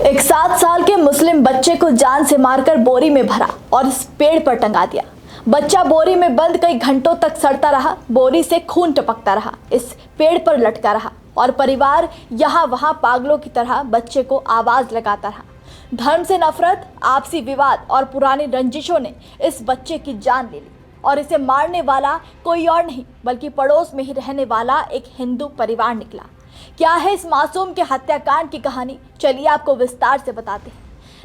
एक 7 साल के मुस्लिम बच्चे को जान से मारकर बोरी में भरा और इस पेड़ पर टंगा दिया। बच्चा बोरी में बंद कई घंटों तक सड़ता रहा, बोरी से खून टपकता रहा, इस पेड़ पर लटका रहा और परिवार यहाँ वहाँ पागलों की तरह बच्चे को आवाज लगाता रहा। धर्म से नफरत, आपसी विवाद और पुरानी रंजिशों ने इस बच्चे की जान ले ली और इसे मारने वाला कोई और नहीं बल्कि पड़ोस में ही रहने वाला एक हिंदू परिवार निकला। क्या है इस मासूम के हत्याकांड की कहानी, चलिए आपको विस्तार से बताते हैं।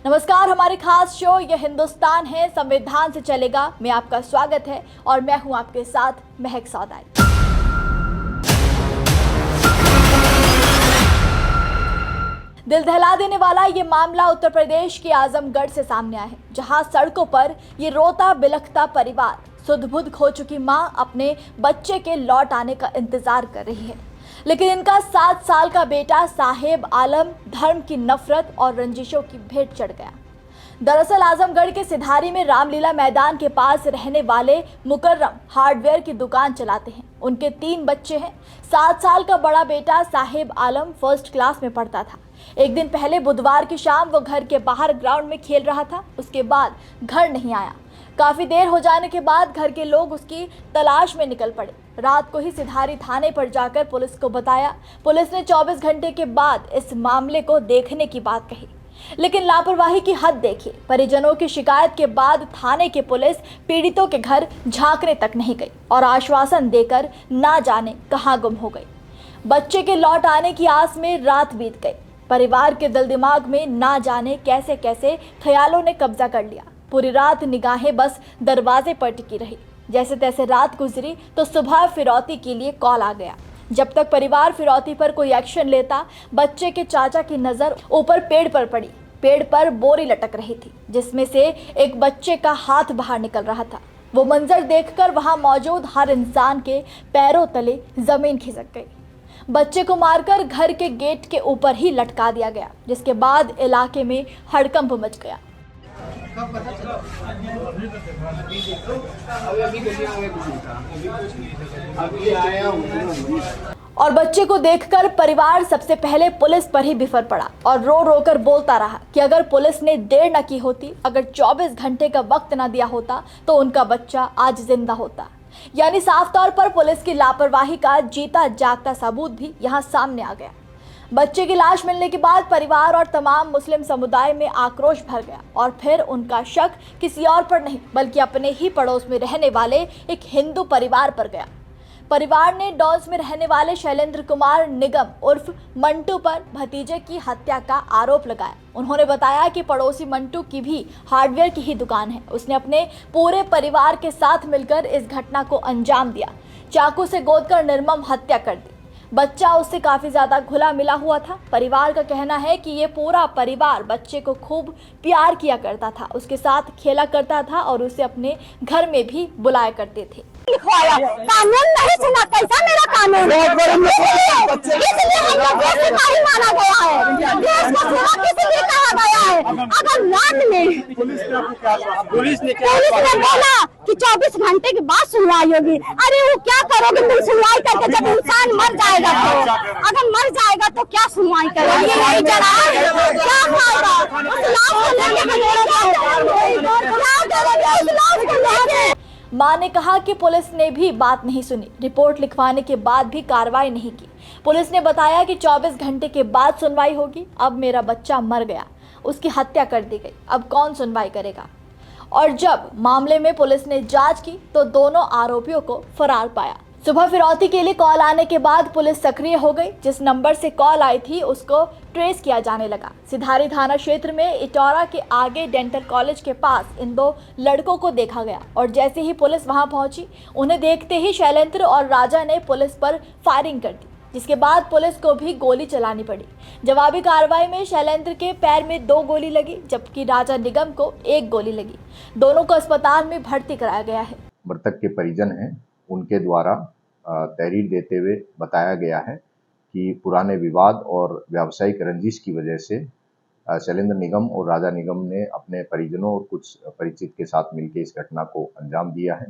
नमस्कार, हमारे खास शो ये हिंदुस्तान है, संविधान से चलेगा में आपका स्वागत है और मैं हूं आपके साथ महक सौदाई। दिल दहला देने वाला ये मामला उत्तर प्रदेश के आजमगढ़ से सामने आया है, जहां सड़कों पर ये रोता बिलखता परिवार, सुध बुध खो चुकी मां अपने बच्चे के लौट आने का इंतजार कर रही है। लेकिन इनका 7 साल का बेटा साहेब आलम धर्म की नफरत और रंजिशों की भेंट चढ़ गया। दरअसल आजमगढ़ के सिधारी में रामलीला मैदान के पास रहने वाले मुकर्रम हार्डवेयर की दुकान चलाते हैं। उनके 3 बच्चे हैं। 7 साल का बड़ा बेटा साहेब आलम फर्स्ट क्लास में पढ़ता था। एक दिन पहले बुधवार की शाम वो घर के बाहर ग्राउंड में खेल रहा था। उसके बाद घर नहीं आया। काफी देर हो जाने के बाद घर के लोग उसकी तलाश में निकल पड़े। रात को ही सिधारी थाने पर जाकर पुलिस को बताया। पुलिस ने 24 घंटे के बाद इस मामले को देखने की बात कही, लेकिन लापरवाही की हद देखिए। परिजनों की शिकायत के बाद थाने की पुलिस पीड़ितों के घर झांकने तक नहीं गई और आश्वासन देकर ना जाने कहां गुम हो गई। बच्चे के लौट आने की आस में रात बीत गई। परिवार के दिल दिमाग में ना जाने कैसे कैसे ख्यालों ने कब्जा कर लिया। पूरी रात निगाहें बस दरवाजे पर टिकी रही। जैसे तैसे रात गुजरी तो सुबह फिरौती के लिए कॉल आ गया। जब तक परिवार फिरौती पर कोई एक्शन लेता, बच्चे के चाचा की नज़र ऊपर पेड़ पर पड़ी। पेड़ पर बोरी लटक रही थी जिसमें से एक बच्चे का हाथ बाहर निकल रहा था। वो मंजर देखकर वहां मौजूद हर इंसान के पैरों तले जमीन खिसक गई। बच्चे को मारकर घर के गेट के ऊपर ही लटका दिया गया, जिसके बाद इलाके में हड़कंप मच गया। और बच्चे को देखकर परिवार सबसे पहले पुलिस पर ही बिफर पड़ा और रो रो कर बोलता रहा कि अगर पुलिस ने देर न की होती, अगर 24 घंटे का वक्त न दिया होता तो उनका बच्चा आज जिंदा होता। यानी साफ तौर पर पुलिस की लापरवाही का जीता जागता सबूत भी यहाँ सामने आ गया। बच्चे की लाश मिलने के बाद परिवार और तमाम मुस्लिम समुदाय में आक्रोश भर गया और फिर उनका शक किसी और पर नहीं बल्कि अपने ही पड़ोस में रहने वाले एक हिंदू परिवार पर गया। परिवार ने डॉल्स में रहने वाले शैलेंद्र कुमार निगम उर्फ मंटू पर भतीजे की हत्या का आरोप लगाया। उन्होंने बताया कि पड़ोसी मंटू की भी हार्डवेयर की ही दुकान है। उसने अपने पूरे परिवार के साथ मिलकर इस घटना को अंजाम दिया, चाकू से गोदकर निर्मम हत्या कर दी। बच्चा उससे काफ़ी ज़्यादा घुला मिला हुआ था। परिवार का कहना है कि ये पूरा परिवार बच्चे को खूब प्यार किया करता था, उसके साथ खेला करता था और उसे अपने घर में भी बुलाया करते थे। कानून नहीं सुना, कैसा मेरा कानून इसलिए हमको देशद्रोही माना गया है, देश को सुरक्षा के लिए कहा गया है। अगर रात में पुलिस ने बोला कि 24 घंटे के बाद सुनवाई होगी, अरे वो क्या करोगे तुम सुनवाई करके? जब इंसान मर जाएगा तो, अगर मर जाएगा तो क्या सुनवाई करोगे? नहीं चला क्या फायदा उस लाश को लेके? मां ने कहा कि पुलिस ने भी बात नहीं सुनी। रिपोर्ट लिखवाने के बाद भी कार्रवाई नहीं की। पुलिस ने बताया कि 24 घंटे के बाद सुनवाई होगी। अब मेरा बच्चा मर गया, उसकी हत्या कर दी गई, अब कौन सुनवाई करेगा? और जब मामले में पुलिस ने जांच की तो दोनों आरोपियों को फरार पाया। सुबह फिरौती के लिए कॉल आने के बाद पुलिस सक्रिय हो गई। जिस नंबर से कॉल आई थी उसको ट्रेस किया जाने लगा। सिधारी थाना क्षेत्र में इटौरा के आगे डेंटल कॉलेज के पास इन 2 लड़कों को देखा गया और जैसे ही पुलिस वहां पहुंची, उन्हें देखते ही शैलेंद्र और राजा ने पुलिस पर फायरिंग कर दी, जिसके बाद पुलिस को भी गोली चलानी पड़ी। जवाबी कार्रवाई में शैलेंद्र के पैर में 2 गोली लगी जबकि राजा निगम को 1 गोली लगी। दोनों को अस्पताल में भर्ती कराया गया है। मृतक के परिजन हैं, उनके द्वारा तहरीर देते हुए बताया गया है कि पुराने विवाद और व्यावसायिक रंजिश की वजह से शैलेंद्र निगम और राजा निगम ने अपने परिजनों और कुछ परिचित के साथ मिलकर इस घटना को अंजाम दिया है।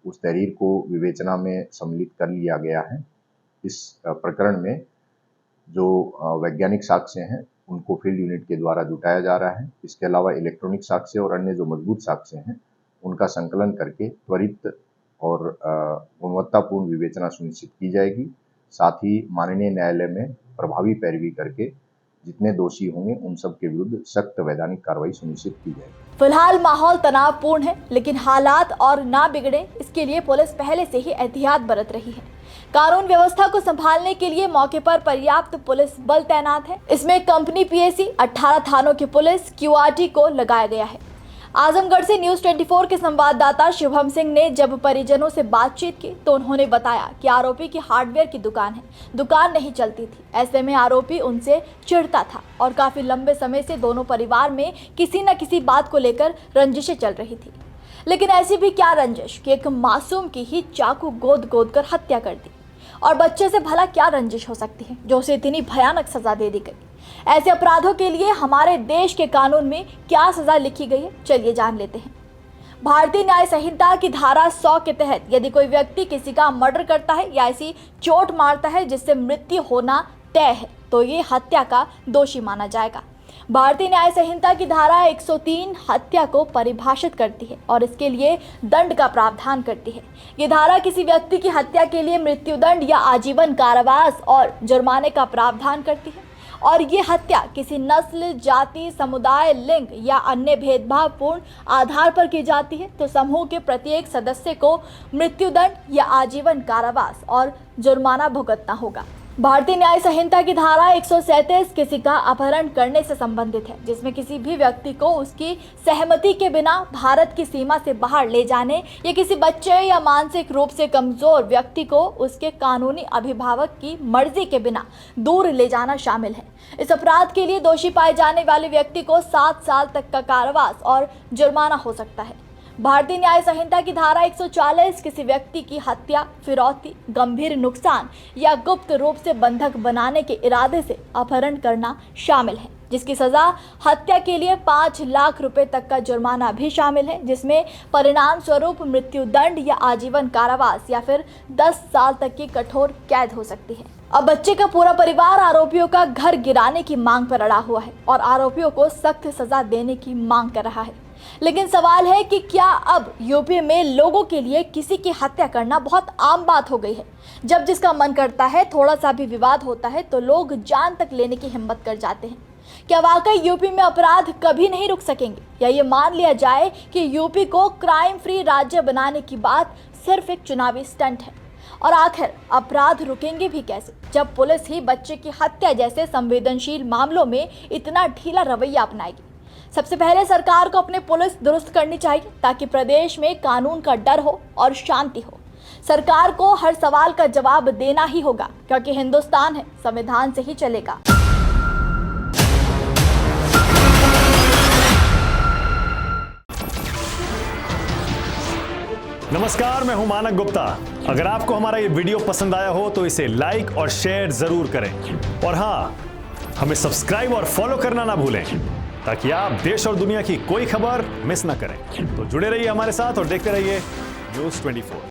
उस तहरीर को विवेचना में सम्मिलित कर लिया गया है। इस प्रकरण में जो वैज्ञानिक साक्ष्य हैं उनको फील्ड यूनिट के द्वारा जुटाया जा रहा है। इसके अलावा इलेक्ट्रॉनिक साक्ष्य और अन्य जो मजबूत साक्ष्य हैं उनका संकलन करके त्वरित और गुणवत्तापूर्ण विवेचना सुनिश्चित की जाएगी। साथ ही माननीय न्यायालय में प्रभावी पैरवी करके जितने दोषी होंगे उन सब के विरुद्ध सख्त वैधानिक कार्रवाई सुनिश्चित की जाएगी। फिलहाल माहौल तनावपूर्ण है, लेकिन हालात और ना बिगड़े इसके लिए पुलिस पहले से ही एहतियात बरत रही है। कानून व्यवस्था को संभालने के लिए मौके पर पर्याप्त पुलिस बल तैनात है। इसमें कंपनी पीएसी, 18 थानों की पुलिस, क्यूआरटी को लगाया गया है। आजमगढ़ से न्यूज़ 24 के संवाददाता शुभम सिंह ने जब परिजनों से बातचीत की तो उन्होंने बताया कि आरोपी की हार्डवेयर की दुकान है, दुकान नहीं चलती थी। ऐसे में आरोपी उनसे चिढ़ता था और काफी लंबे समय से दोनों परिवार में किसी न किसी बात को लेकर रंजिशें चल रही थी। लेकिन ऐसी भी क्या रंजिश कि एक मासूम की ही चाकू गोद गोद कर हत्या कर दी। और बच्चे से भला क्या रंजिश हो सकती है जो उसे इतनी भयानक सजा दे दी गई। ऐसे अपराधों के लिए हमारे देश के कानून में क्या सजा लिखी गई है, चलिए जान लेते हैं। भारतीय न्याय संहिता की धारा 100 के तहत यदि कोई व्यक्ति किसी का मर्डर करता है या ऐसी चोट मारता है जिससे मृत्यु होना तय है तो ये हत्या का दोषी माना जाएगा। भारतीय न्याय संहिता की धारा 103 हत्या को परिभाषित करती है और इसके लिए दंड का प्रावधान करती है। ये धारा किसी व्यक्ति की हत्या के लिए मृत्युदंड या आजीवन कारावास और जुर्माने का प्रावधान करती है। और ये हत्या किसी नस्ल, जाति, समुदाय, लिंग या अन्य भेदभावपूर्ण आधार पर की जाती है तो समूह के प्रत्येक सदस्य को मृत्युदंड या आजीवन कारावास और जुर्माना भुगतना होगा। भारतीय न्याय संहिता की धारा 137 किसी का अपहरण करने से संबंधित है, जिसमें किसी भी व्यक्ति को उसकी सहमति के बिना भारत की सीमा से बाहर ले जाने या किसी बच्चे या मानसिक रूप से कमजोर व्यक्ति को उसके कानूनी अभिभावक की मर्जी के बिना दूर ले जाना शामिल है। इस अपराध के लिए दोषी पाए जाने वाले व्यक्ति को 7 साल तक का कारावास और जुर्माना हो सकता है। भारतीय न्याय संहिता की धारा 140 किसी व्यक्ति की हत्या, फिरौती, गंभीर नुकसान या गुप्त रूप से बंधक बनाने के इरादे से अपहरण करना शामिल है, जिसकी सजा हत्या के लिए 5 लाख रुपए तक का जुर्माना भी शामिल है, जिसमें परिणाम स्वरूप मृत्युदंड या आजीवन कारावास या फिर 10 साल तक की कठोर कैद हो सकती है। अब बच्चे का पूरा परिवार आरोपियों का घर गिराने की मांग पर अड़ा हुआ है और आरोपियों को सख्त सजा देने की मांग कर रहा है। लेकिन सवाल है कि क्या अब यूपी में लोगों के लिए किसी की हत्या करना बहुत आम बात हो गई है। जब जिसका मन करता है, थोड़ा सा भी विवाद होता है तो लोग जान तक लेने की हिम्मत कर जाते हैं। क्या वाकई यूपी में अपराध कभी नहीं रुक सकेंगे या ये मान लिया जाए कि यूपी को क्राइम फ्री राज्य बनाने की बात सिर्फ एक चुनावी स्टंट है। और आखिर अपराध रुकेंगे भी कैसे जब पुलिस ही बच्चे की हत्या जैसे संवेदनशील मामलों में इतना ढीला रवैया अपनाएगी। सबसे पहले सरकार को अपनी पुलिस दुरुस्त करनी चाहिए ताकि प्रदेश में कानून का डर हो और शांति हो। सरकार को हर सवाल का जवाब देना ही होगा क्योंकि हिंदुस्तान है, संविधान से ही चलेगा। नमस्कार, मैं हूं मानक गुप्ता। अगर आपको हमारा ये वीडियो पसंद आया हो तो इसे लाइक और शेयर जरूर करें और हाँ, हमें सब्सक्राइब और फॉलो करना ना भूलें ताकि आप देश और दुनिया की कोई खबर मिस ना करें। तो जुड़े रहिए हमारे साथ और देखते रहिए न्यूज़ 24।